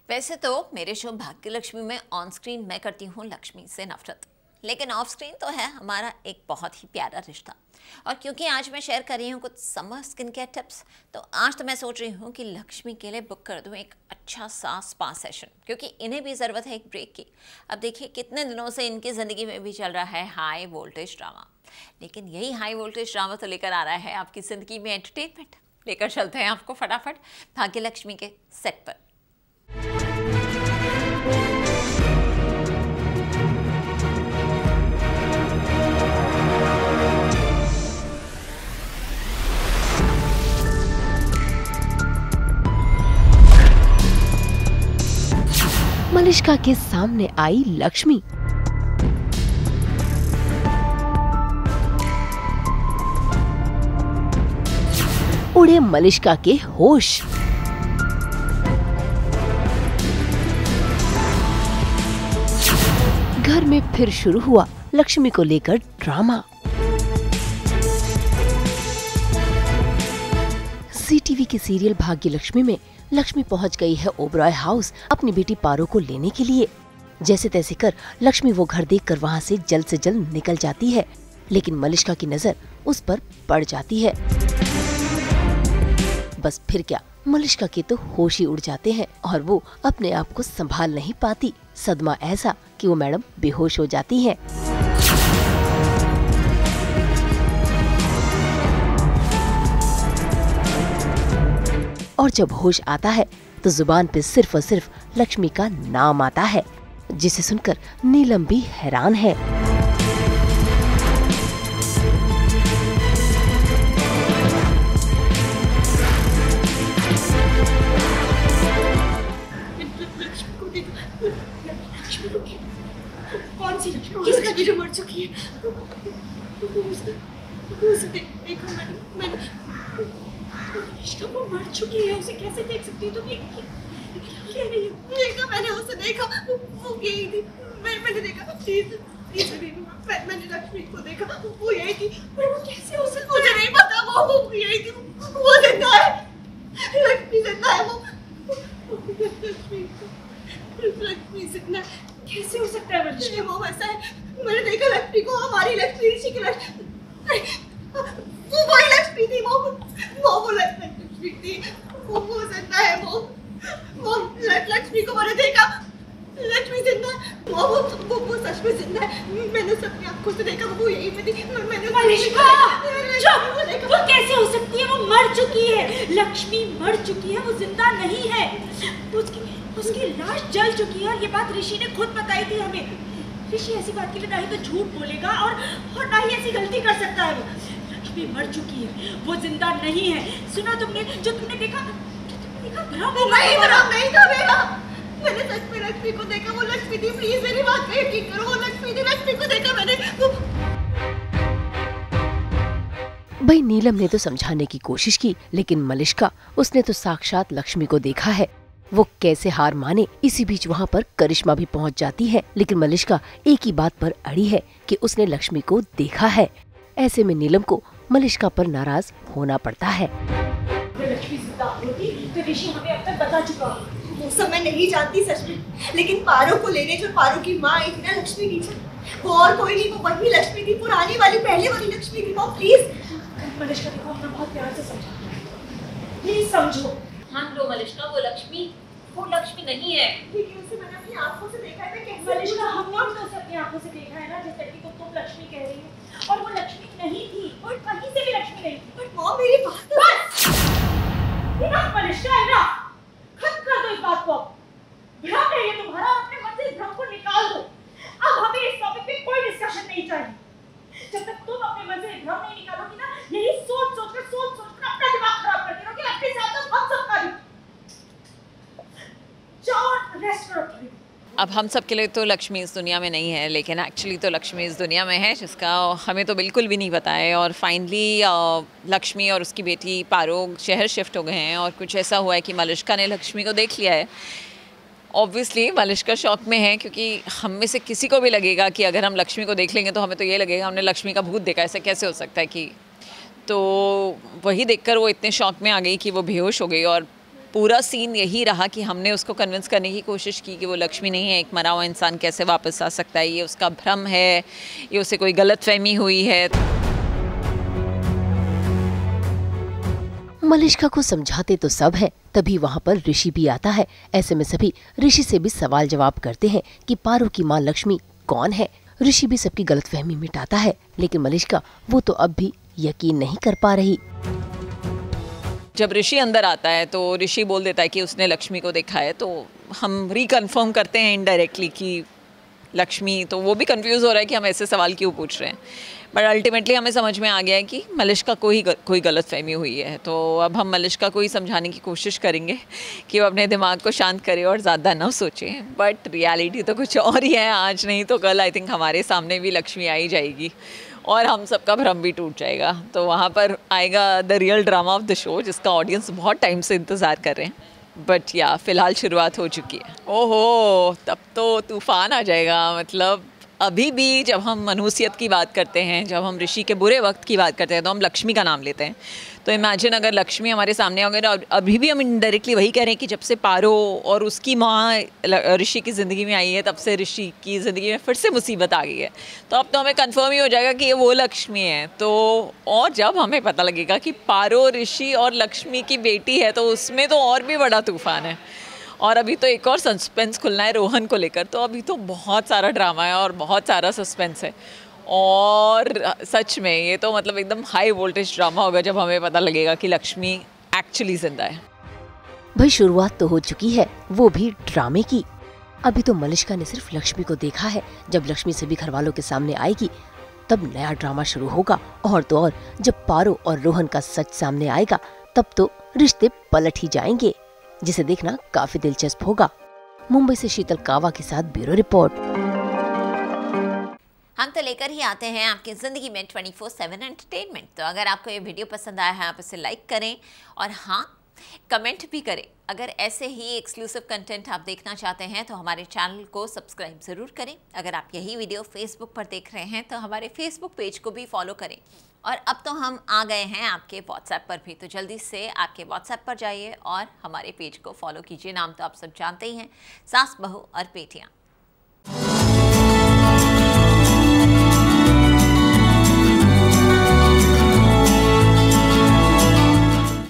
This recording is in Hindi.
वैसे तो मेरे शो भाग्य लक्ष्मी में ऑन स्क्रीन मैं करती हूँ लक्ष्मी से नफरत, लेकिन ऑफ स्क्रीन तो है हमारा एक बहुत ही प्यारा रिश्ता। और क्योंकि आज मैं शेयर कर रही हूँ कुछ समर स्किन केयर टिप्स, तो आज तो मैं सोच रही हूँ कि लक्ष्मी के लिए बुक कर दूँ एक अच्छा सा स्पा सेशन, क्योंकि इन्हें भी ज़रूरत है एक ब्रेक की। अब देखिए कितने दिनों से इनकी ज़िंदगी में भी चल रहा है हाई वोल्टेज ड्रामा, लेकिन यही हाई वोल्टेज ड्रामा तो लेकर आ रहा है आपकी ज़िंदगी में एंटरटेनमेंट। लेकर चलते हैं आपको फटाफट भाग्य लक्ष्मी के सेट पर। मलिष्का के सामने आई लक्ष्मी। उड़े मलिष्का के होश। घर में फिर शुरू हुआ लक्ष्मी को लेकर ड्रामा। जी टीवी के सीरियल भाग्य लक्ष्मी में लक्ष्मी पहुंच गई है ओबरॉय हाउस अपनी बेटी पारो को लेने के लिए। जैसे तैसे कर लक्ष्मी वो घर देखकर वहां से जल्द निकल जाती है, लेकिन मलिष्का की नजर उस पर पड़ जाती है। बस फिर क्या, मलिष्का के तो होश ही उड़ जाते हैं और वो अपने आप को संभाल नहीं पाती। सदमा ऐसा कि वो मैडम बेहोश हो जाती हैं। और जब होश आता है तो जुबान पे सिर्फ और सिर्फ लक्ष्मी का नाम आता है, जिसे सुनकर नीलम भी हैरान है। कौन सी लक्ष्मी? किस लड़की जो मर चुकी है? उसे देखो मैंने रिश्ता वो मर चुकी है, उसे कैसे देख सकती हूँ तुम? ये नहीं देखा मैंने, उसे देखा, वो यही थी। मैंने देखा, प्लीज मैंने लक्ष्मी को देखा, वो यही थी। पर वो कैसे हो सकता है? मुझे नहीं पता, वो यही थी। वो जिंदा है, लक्ष्मी जिंदा है। वो लक्ष्मी जिंदा कैसे हो सकता है? बच्चे वो वैसा है, मैंने देखा लक्ष्मी को, हमारी लक्ष्मी, ऋषि की लक्ष्मी, वो वही लक्ष्मी थी। वो लक्ष्मी थी, वो जिंदा है। वो लक्ष्मी को मैंने देखा, लक्ष्मी जिंदा है। वो सच में जिंदा है, मैंने सबकी आंखों से देखा, वो यही पे थी। मैंने मलिष्का, वो कैसे हो सकती है? वो मर चुकी है, लक्ष्मी मर चुकी है, वो जिंदा नहीं है। उसकी लाश जल चुकी है और ये बात ऋषि ने खुद बताई थी हमें। ऋषि ऐसी बात के लिए ना ही तो झूठ बोलेगा और ना ही ऐसी गलती कर सकता है। लक्ष्मी मर चुकी है, वो जिंदा नहीं है। सुना तुमने? जो तुमने देखा भ्रम नहीं था मेरा। मैंने सच में लक्ष्मी को देखा, वो लक्ष्मी थी। प्लीज मेरी बात पे यकीन करो, वो लक्ष्मी थी। लक्ष्मी को देखा मैंने। भाई नीलम ने तो समझाने की कोशिश की, लेकिन मलिष्का, उसने तो साक्षात लक्ष्मी को देखा है। वो कैसे हार माने। इसी बीच वहाँ पर करिश्मा भी पहुँच जाती है, लेकिन मलिष्का एक ही बात पर अड़ी है कि उसने लक्ष्मी को देखा है। ऐसे में नीलम को मलिष्का पर नाराज होना पड़ता है। लक्ष्मी जिंदा होती तो ऋषि हमें अब तक बता चुका। वो सब मैं नहीं जानती सच में, लेकिन पारो को लेने जो पारो की माँ आई थी ना, लक्ष्मी नीचे, वो और कोई नहीं, वो वही लक्ष्मी थी, पुरानी वाली, पहले वाली लक्ष्मी थी। वो प्लीज मलिष्का देखो, अपना बहुत प्यार से समझा, प्लीज समझो। हाँ लो मलिष्का, वो लक्ष्मी नहीं है। लेकिन उसे मैंने अपनी आंखों से देखा है। मैं कैसे मलिष्का, हमने तो उसे अपनी आंखों से देखा है ना, जिस लड़की को तुम लक्ष्मी कह रही हो, और वो लक्ष्मी नहीं थी, और कहीं से भी लक्ष्मी नहीं थी। बट मॉम मेरी बात तो बस इनफ मलिष्का, इनफ, खत्म कर दो इस बात को। भ्रम है ये तुम्हारा, अपने मन से इस भ्रम को निकाल दो। अब हमें इस टॉपिक पे कोई डिस्कशन नहीं चाहिए। जब तक तुम अपने मन से भ्रम नहीं निकालोगी ना, यही सोच कर अपना दिमाग खराब करते रहोगे। अपने साथ तो हम सबका भी। जाओ रेस्ट करो। अब हम सब के लिए तो लक्ष्मी इस दुनिया में नहीं है, लेकिन एक्चुअली तो लक्ष्मी इस दुनिया में है, जिसका हमें तो बिल्कुल भी नहीं पता है। और फाइनली लक्ष्मी और उसकी बेटी पारो शहर शिफ्ट हो गए हैं, और कुछ ऐसा हुआ है कि मलिष्का ने लक्ष्मी को देख लिया है। ऑब्वियसली मलिष्का शॉक में है, क्योंकि हम में से किसी को भी लगेगा कि अगर हम लक्ष्मी को देख लेंगे तो हमें तो ये लगेगा हमने लक्ष्मी का भूत देखा। ऐसा कैसे हो सकता है कि, तो वही देखकर वो इतने शॉक में आ गई कि वो बेहोश हो गई। और पूरा सीन यही रहा कि हमने उसको कन्विंस करने की कोशिश की कि वो लक्ष्मी नहीं है, एक मरा हुआ इंसान कैसे वापस आ सकता है, ये उसका भ्रम है, ये उसे कोई गलतफहमी हुई है। मलिष्का को समझाते तो सब है, तभी वहाँ पर ऋषि भी आता है। ऐसे में सभी ऋषि से भी सवाल जवाब करते हैं कि पारो की माँ लक्ष्मी कौन है। ऋषि भी सबकी गलतफहमी मिटाता है, लेकिन मलिष्का वो तो अब भी यकीन नहीं कर पा रही। जब ऋषि अंदर आता है तो ऋषि बोल देता है कि उसने लक्ष्मी को देखा है, तो हम रिकन्फर्म करते हैं इनडायरेक्टली कि लक्ष्मी, तो वो भी कंफ्यूज हो रहा है कि हम ऐसे सवाल क्यों पूछ रहे हैं। बट अल्टीमेटली हमें समझ में आ गया है कि मलिष्का को ही कोई गलतफहमी हुई है। तो अब हम मलिष्का को ही समझाने की कोशिश करेंगे कि वो अपने दिमाग को शांत करे और ज़्यादा ना सोचे। बट रियलिटी तो कुछ और ही है। आज नहीं तो कल आई थिंक हमारे सामने भी लक्ष्मी आई जाएगी और हम सबका भ्रम भी टूट जाएगा। तो वहाँ पर आएगा the real drama of the show, जिसका ऑडियंस बहुत टाइम से इंतज़ार कर रहे हैं। बट या फ़िलहाल शुरुआत हो चुकी है। ओहो, तब तो तूफ़ान आ जाएगा। मतलब अभी भी जब हम मनुष्यत की बात करते हैं, जब हम ऋषि के बुरे वक्त की बात करते हैं, तो हम लक्ष्मी का नाम लेते हैं। तो इमेजिन अगर लक्ष्मी हमारे सामने हो गए, अभी भी हम इनडायरेक्टली वही कह रहे हैं कि जब से पारो और उसकी माँ ऋषि की ज़िंदगी में आई है, तब से ऋषि की ज़िंदगी में फिर से मुसीबत आ गई है। तो अब तो हमें कंफर्म ही हो जाएगा कि ये वो लक्ष्मी है। तो और जब हमें पता लगेगा कि पारो ऋषि और लक्ष्मी की बेटी है, तो उसमें तो और भी बड़ा तूफान है। और अभी तो एक और सस्पेंस खुलना है रोहन को लेकर। तो अभी तो बहुत सारा ड्रामा है और बहुत सारा सस्पेंस है। और सच में ये तो मतलब एकदम हाई वोल्टेज ड्रामा होगा जब हमें पता लगेगा कि लक्ष्मी एक्चुअली जिंदा है। भाई शुरुआत तो हो चुकी है, वो भी ड्रामे की। अभी तो मलिष्का ने सिर्फ लक्ष्मी को देखा है। जब लक्ष्मी सभी घर वालों के सामने आएगी तब नया ड्रामा शुरू होगा। और तो और जब पारो और रोहन का सच सामने आएगा तब तो रिश्ते पलट ही जाएंगे, जिसे देखना काफी दिलचस्प होगा। मुंबई से शीतल कावा के साथ ब्यूरो रिपोर्ट। हम तो लेकर ही आते हैं आपकी ज़िंदगी में 24/7 एंटरटेनमेंट। तो अगर आपको ये वीडियो पसंद आया है, आप इसे लाइक करें और हाँ, कमेंट भी करें। अगर ऐसे ही एक्सक्लूसिव कंटेंट आप देखना चाहते हैं तो हमारे चैनल को सब्सक्राइब ज़रूर करें। अगर आप यही वीडियो फेसबुक पर देख रहे हैं तो हमारे फेसबुक पेज को भी फॉलो करें। और अब तो हम आ गए हैं आपके व्हाट्सएप पर भी, तो जल्दी से आपके व्हाट्सएप पर जाइए और हमारे पेज को फॉलो कीजिए। नाम तो आप सब जानते ही हैं, सास बहू और बेटियाँ।